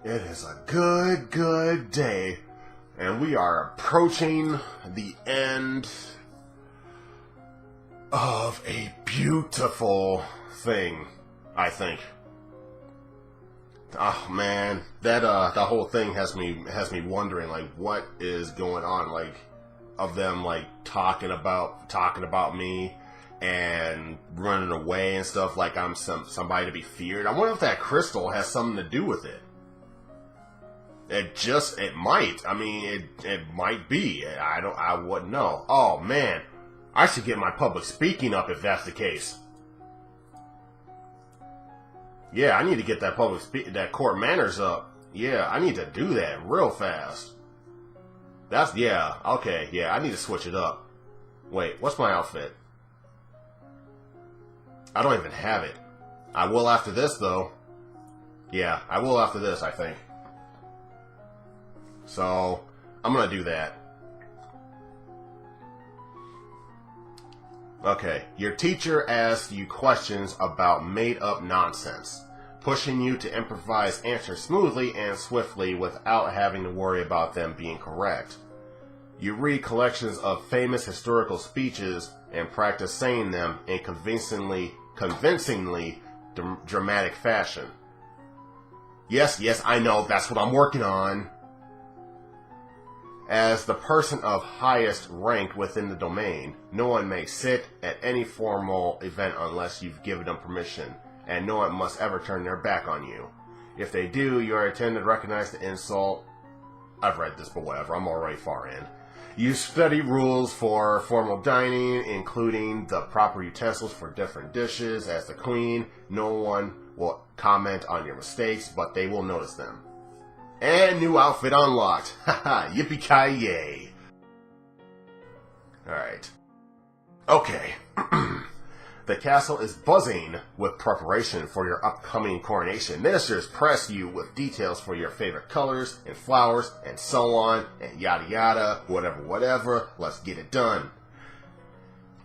It is a good day, and we are approaching the end of a beautiful thing, I think. Oh man, that the whole thing has me wondering, like, what is going on, like, of them like talking about me and running away and stuff, like I'm somebody to be feared. I wonder if that crystal has something to do with it. It might. I mean, it might be. I wouldn't know. Oh man, I should get my public speaking up if that's the case. Yeah, I need to get that that court manners up. Yeah, I need to do that real fast. Okay, yeah, I need to switch it up. Wait, what's my outfit? I don't even have it. I will after this, though. Yeah, I will after this, I think. So, I'm gonna do that. Okay, your teacher asks you questions about made-up nonsense, pushing you to improvise answers smoothly and swiftly without having to worry about them being correct. You read collections of famous historical speeches and practice saying them in convincingly dramatic fashion. Yes, I know, that's what I'm working on. As the person of highest rank within the domain, no one may sit at any formal event unless you've given them permission, and no one must ever turn their back on you. If they do, you are intended to recognize the insult. I've read this, but whatever, I'm already far in. You study rules for formal dining, including the proper utensils for different dishes. As the queen, no one will comment on your mistakes, but they will notice them. And new outfit unlocked. Haha, yippee-ki-yay. Alright. Okay. The castle is buzzing with preparation for your upcoming coronation. Ministers press you with details for your favorite colors and flowers and so on and yada yada, whatever. Let's get it done.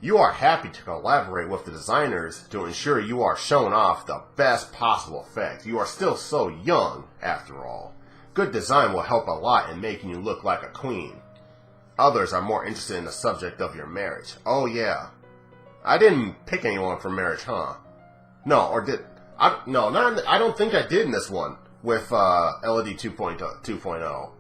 You are happy to collaborate with the designers to ensure you are showing off the best possible effect. You are still so young, after all. Good design will help a lot in making you look like a queen. Others are more interested in the subject of your marriage. Oh yeah. I didn't pick anyone for marriage, huh? No, or did... I don't think I did in this one with LED 2.0.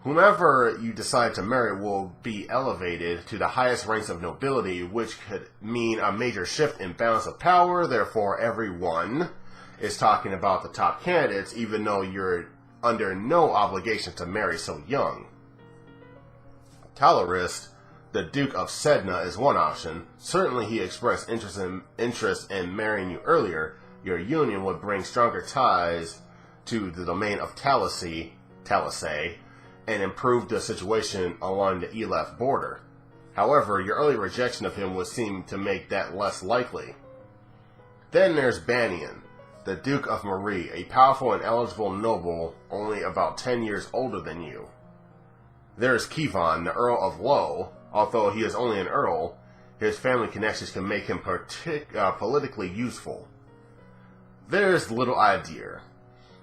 Whomever you decide to marry will be elevated to the highest ranks of nobility, which could mean a major shift in balance of power. Therefore, everyone is talking about the top candidates, even though you're under no obligation to marry so young. Talarist, the Duke of Sedna, is one option. Certainly he expressed interest in marrying you earlier. Your union would bring stronger ties to the domain of Talasay, and improve the situation along the Elef border. However, your early rejection of him would seem to make that less likely. Then there's Banian, the Duke of Marie, a powerful and eligible noble only about 10 years older than you. There's Kivon, the Earl of Low. Although he is only an earl, his family connections can make him politically useful. There's Little Idir,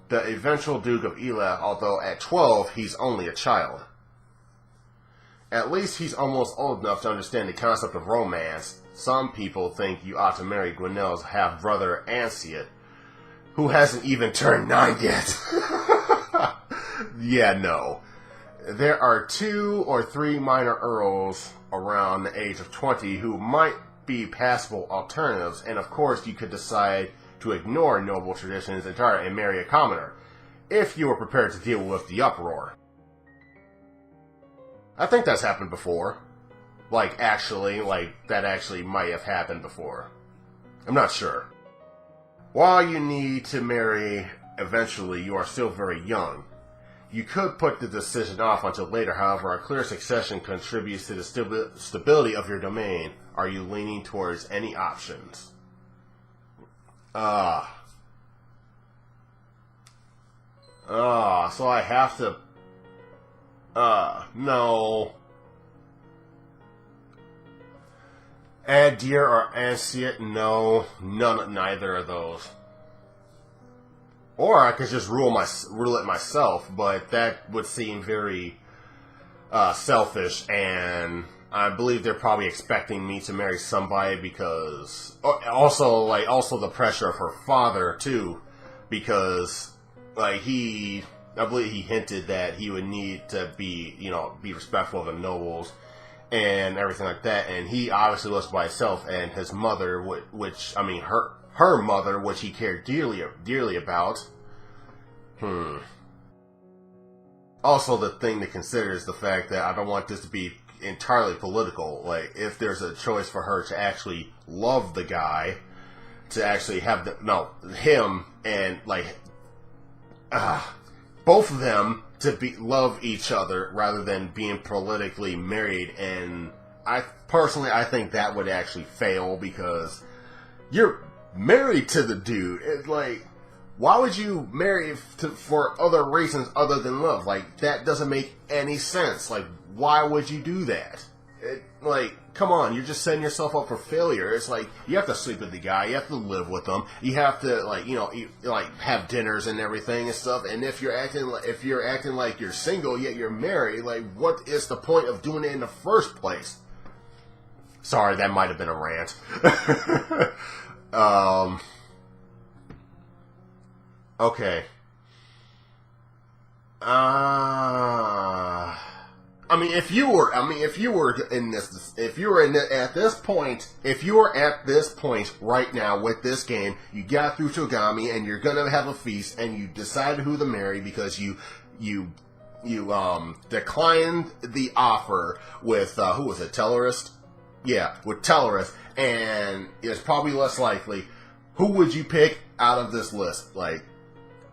the eventual Duke of Elef, although at 12 he's only a child. At least he's almost old enough to understand the concept of romance. Some people think you ought to marry Gwenelle's half-brother Ansiot, who hasn't even turned 9 yet. Yeah, no. There are 2 or 3 minor earls around the age of 20 who might be passable alternatives, and of course you could decide to ignore noble traditions entirely and marry a commoner, if you were prepared to deal with the uproar. I think that's happened before. That actually might have happened before. I'm not sure. While you need to marry eventually, you are still very young. You could put the decision off until later, however, a clear succession contributes to the stability of your domain. Are you leaning towards any options? So I have to... no. Adir or Ansiot, no. Neither of those. Or I could just rule it myself, but that would seem very selfish, and I believe they're probably expecting me to marry somebody because also the pressure of her father too, because I believe he hinted that he would need to be respectful of the nobles and everything like that, and he obviously lives by himself, and his mother, her mother, which he cared dearly about. Also, the thing to consider is the fact that I don't want this to be entirely political. Like, if there's a choice for her to actually love the guy, to actually have him and both of them to love each other rather than being politically married, and I think that would actually fail because you're married to the dude. It's like, why would you marry for other reasons other than love? Like, that doesn't make any sense. Like, why would you do that? Come on, you're just setting yourself up for failure. It's like, you have to sleep with the guy, you have to live with him, you have to, have dinners and everything and stuff, and if you're acting like you're single, yet you're married, like, what is the point of doing it in the first place? Sorry, that might have been a rant. Okay. If you were at this point right now with this game, you got through Togami and you're gonna have a feast and you decide who to marry because you declined the offer with who was it, Tellerist? Yeah, with Tellerist, and it's probably less likely. Who would you pick out of this list? Like,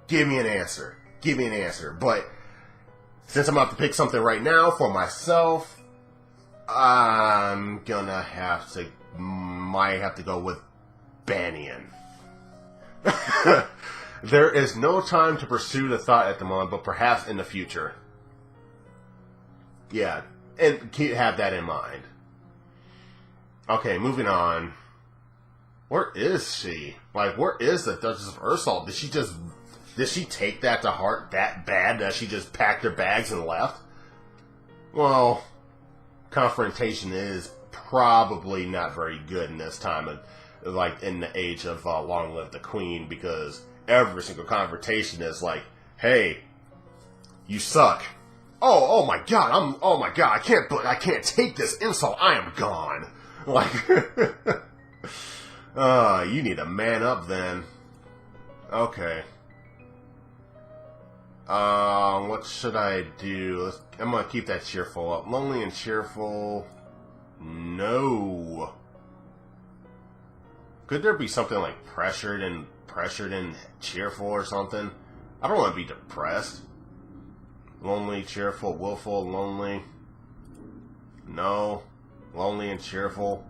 give me an answer. But since I'm about to pick something right now for myself, I'm gonna might have to go with Banyan. There is no time to pursue the thought at the moment, but perhaps in the future. Yeah, and have that in mind. Okay, moving on. Where is she? Like, where is the Duchess of Ursol? Did she take that to heart that bad that she just packed her bags and left? Well, confrontation is probably not very good in this time of, in the age of Long Live the Queen, because every single confrontation is like, hey, you suck. Oh my god, I can't take this insult, I am gone. Like, you need to man up then. Okay. What should I do? I'm gonna keep that cheerful up. Lonely and cheerful. No. Could there be something like pressured and cheerful or something? I don't want to be depressed. Lonely, cheerful, willful, lonely. No. Lonely and cheerful.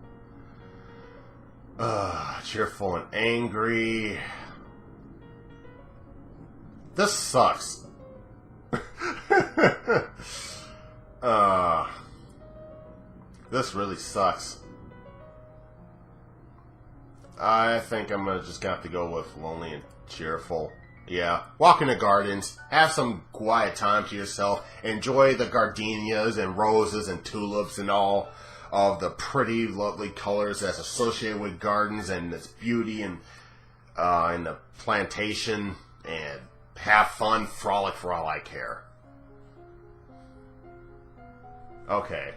Cheerful and angry. This sucks. This really sucks. I think I'm just gonna have to go with lonely and cheerful. Yeah, walk in the gardens, have some quiet time to yourself, enjoy the gardenias and roses and tulips and all of the pretty, lovely colors that's associated with gardens and its beauty and the plantation, and have fun, frolic for all I care. Okay.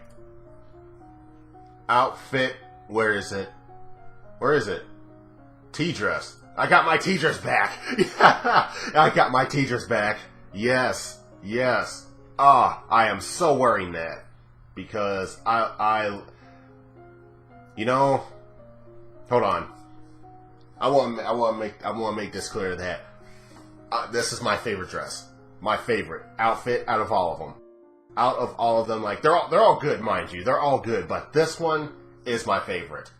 Outfit, where is it? Tea dress. I got my tea dress back. I got my tea dress back. Yes. I am so wearing that. Because hold on. I want to make this clear that this is my favorite dress. My favorite outfit out of all of them. Out of all of them, like, they're all good, mind you. They're all good, but this one is my favorite.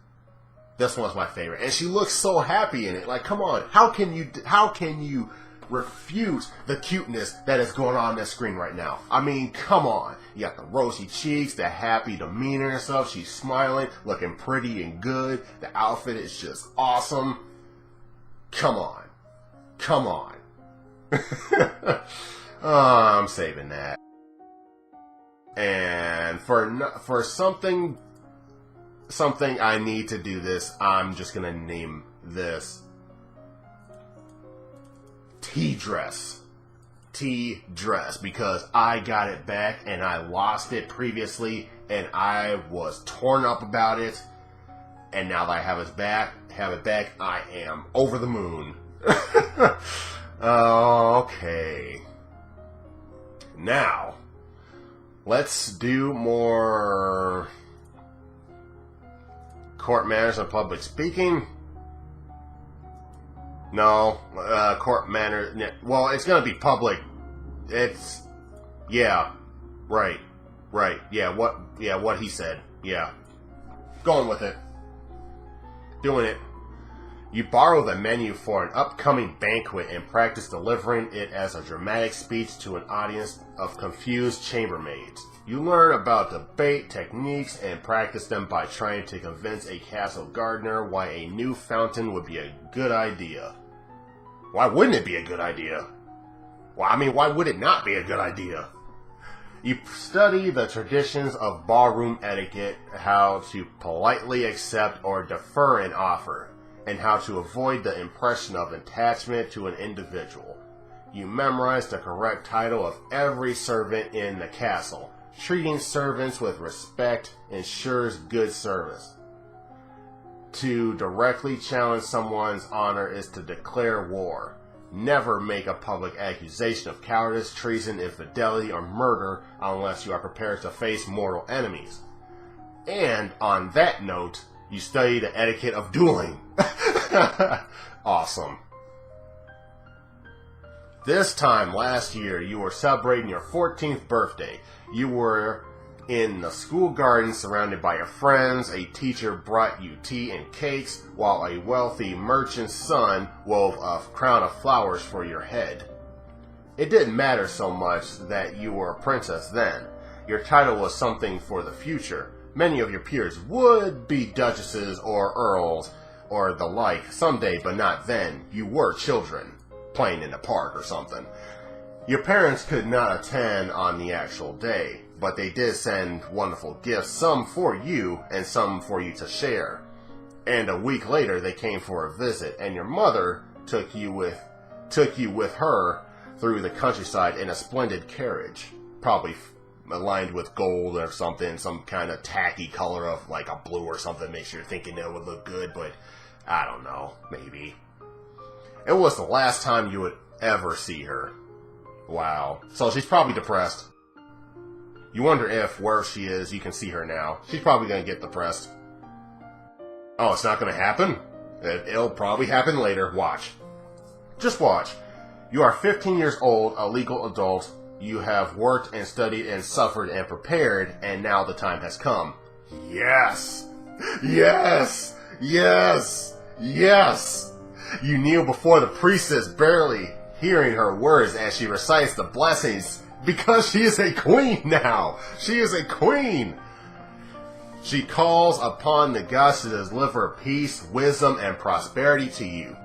This one's my favorite. And she looks so happy in it. Like, come on. How can you refute the cuteness that is going on this screen right now? I mean, come on. You got the rosy cheeks, the happy demeanor and stuff. She's smiling, looking pretty and good. The outfit is just awesome. Come on. I'm saving that. And for something I need to do this, I'm just gonna name this T-Dress. T-Dress, because I got it back and I lost it previously and I was torn up about it, and now that I have it back, I am over the moon. Okay. Now, let's do more court manners and public speaking. No, court manners. Well, it's gonna be public. Yeah, right. Yeah, what he said. Yeah, going with it. Doing it. You borrow the menu for an upcoming banquet and practice delivering it as a dramatic speech to an audience of confused chambermaids. You learn about debate techniques and practice them by trying to convince a castle gardener why a new fountain would be a good idea. Why wouldn't it be a good idea? Well, I mean, why would it not be a good idea? You study the traditions of ballroom etiquette, how to politely accept or defer an offer, and how to avoid the impression of attachment to an individual. You memorize the correct title of every servant in the castle. Treating servants with respect ensures good service. To directly challenge someone's honor is to declare war. Never make a public accusation of cowardice, treason, infidelity, or murder unless you are prepared to face mortal enemies. And on that note, you study the etiquette of dueling. Awesome. This time last year, you were celebrating your 14th birthday. You were in the school garden surrounded by your friends. A teacher brought you tea and cakes, while a wealthy merchant's son wove a crown of flowers for your head. It didn't matter so much that you were a princess then. Your title was something for the future. Many of your peers would be duchesses or earls or the like someday, but not then. You were children, playing in the park or something. Your parents could not attend on the actual day, but they did send wonderful gifts, some for you and some for you to share. And a week later, they came for a visit, and your mother took you with her through the countryside in a splendid carriage, probably lined with gold or something, some kind of tacky color of like a blue or something. Makes you thinking it would look good, but I don't know, maybe. It was the last time you would ever see her. Wow. So she's probably depressed. You wonder if, where she is, you can see her now. She's probably going to get depressed. Oh, it's not going to happen? It'll probably happen later. Watch. Just watch. You are 15 years old, a legal adult. You have worked and studied and suffered and prepared, and now the time has come. Yes! Yes! Yes! Yes! You kneel before the priestess, barely hearing her words as she recites the blessings, because she is a queen now. She is a queen. She calls upon the gods to deliver peace, wisdom, and prosperity to you.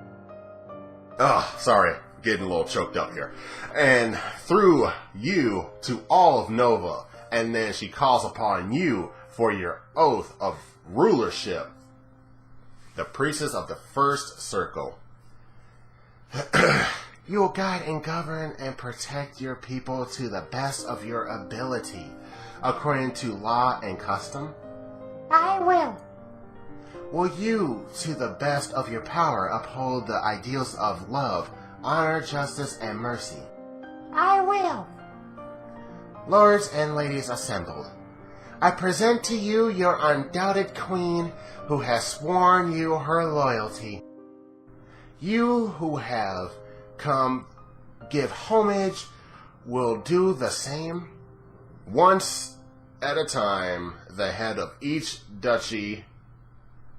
Sorry, getting a little choked up here. And through you to all of Nova. And then she calls upon you for your oath of rulership. The priestess of the first circle. You will guide and govern and protect your people to the best of your ability, according to law and custom. I will. Will you, to the best of your power, uphold the ideals of love, honor, justice, and mercy? I will. Lords and ladies assembled, I present to you your undoubted queen, who has sworn you her loyalty. You who have come give homage will do the same. Once at a time, the head of each duchy,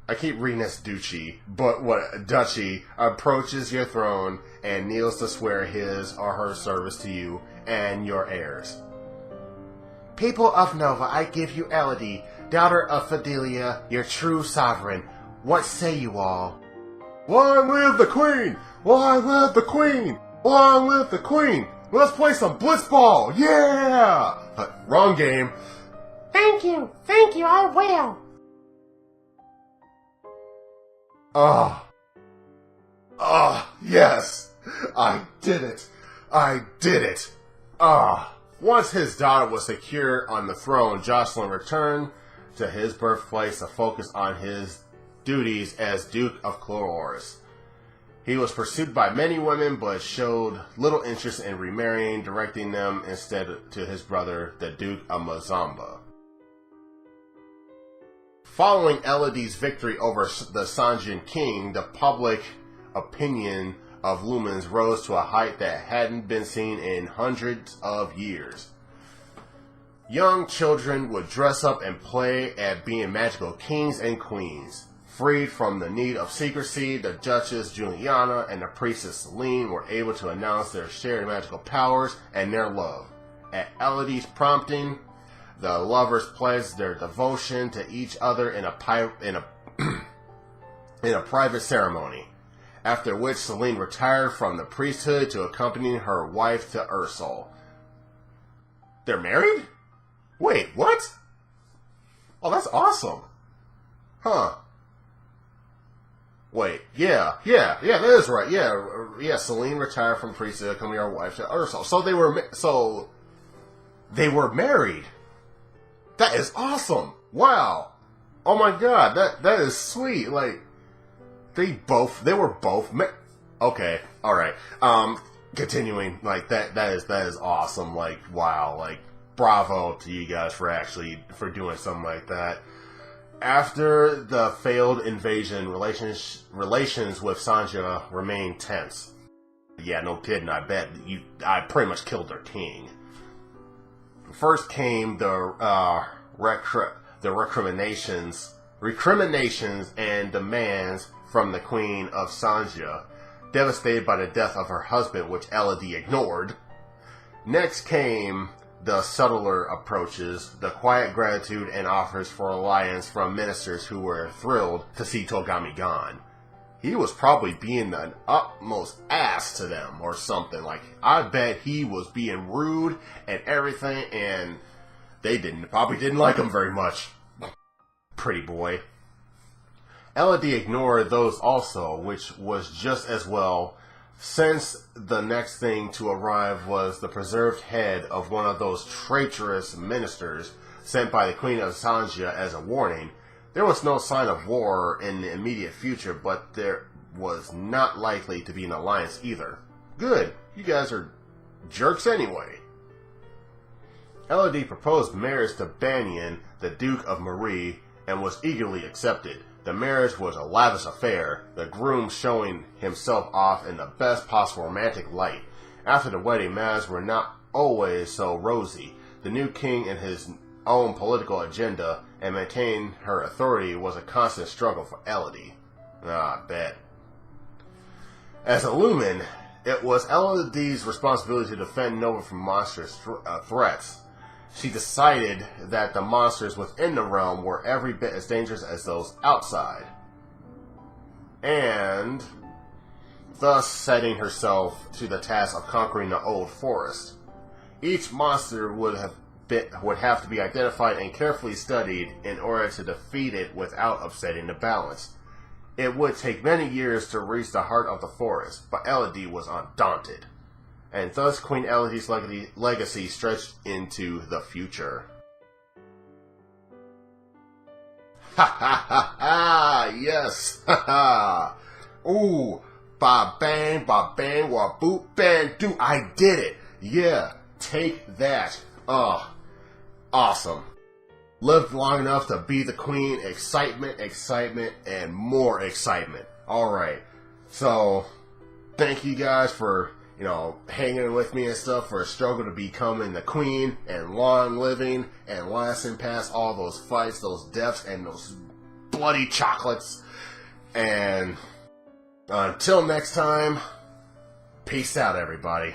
I keep reading this duchy, but what duchy, approaches your throne and kneels to swear his or her service to you and your heirs. People of Nova, I give you Elodie, daughter of Fidelia, your true sovereign. What say you all? Long live the queen! Long live the queen! Long live the queen! Let's play some blitzball! Yeah! Wrong game. Thank you, I will. Yes! I did it! Once his daughter was secure on the throne, Jocelyn returned to his birthplace to focus on his duties as Duke of Cloris. He was pursued by many women, but showed little interest in remarrying, directing them instead to his brother, the Duke of Mazamba. Following Elodie's victory over the Sanjian king, the public opinion of Lumens rose to a height that hadn't been seen in hundreds of years. Young children would dress up and play at being magical kings and queens. Freed from the need of secrecy, the Duchess Juliana and the Priestess Celine were able to announce their shared magical powers and their love. At Elodie's prompting, the lovers pledged their devotion to each other in a private ceremony, after which Celine retired from the priesthood to accompany her wife to Ursule. They're married? Wait, what? Oh, that's awesome. Huh. Wait, yeah, that is right. Yeah, Celine retired from priesthood, accompanying her wife to Ursule. So they were married. That is awesome. Wow. Oh my god, that is sweet. Like, they were both okay, alright. Continuing, like, that is awesome. Like, wow, like, bravo to you guys for doing something like that. After the failed invasion, relations with Sanja remained tense. Yeah, no kidding, I bet I pretty much killed their king. First came the recriminations and demands from the Queen of Sanja, devastated by the death of her husband, which Elodie ignored. Next came the subtler approaches, the quiet gratitude and offers for alliance from ministers who were thrilled to see Togami gone. He was probably being an utmost ass to them or something. Like, I bet he was being rude and everything, and they probably didn't like him very much. Pretty boy. Elodie ignored those also, which was just as well, since the next thing to arrive was the preserved head of one of those traitorous ministers sent by the Queen of Sanja as a warning. There was no sign of war in the immediate future, but there was not likely to be an alliance either. Good, you guys are jerks anyway. Elodie proposed marriage to Banyan, the Duke of Marie, and was eagerly accepted. The marriage was a lavish affair, the groom showing himself off in the best possible romantic light. After the wedding, matters were not always so rosy. The new king and his own political agenda and maintaining her authority was a constant struggle for Elodie. I bet. As a Lumen, it was Elodie's responsibility to defend Nova from monstrous threats. She decided that the monsters within the realm were every bit as dangerous as those outside, and thus setting herself to the task of conquering the old forest. Each monster would have to be identified and carefully studied in order to defeat it without upsetting the balance. It would take many years to reach the heart of the forest, but Elodie was undaunted, and thus Queen Elodie's legacy stretched into the future. Ha ha ha ha! Yes! Ha ha! Ooh! Ba bang, wa boop, bang, do! I did it! Yeah! Take that! Awesome. Lived long enough to be the queen. Excitement, and more excitement. Alright. So, thank you guys for, hanging with me and stuff for a struggle to becoming the queen and long living and lasting past all those fights, those deaths, and those bloody chocolates. And until next time, peace out, everybody.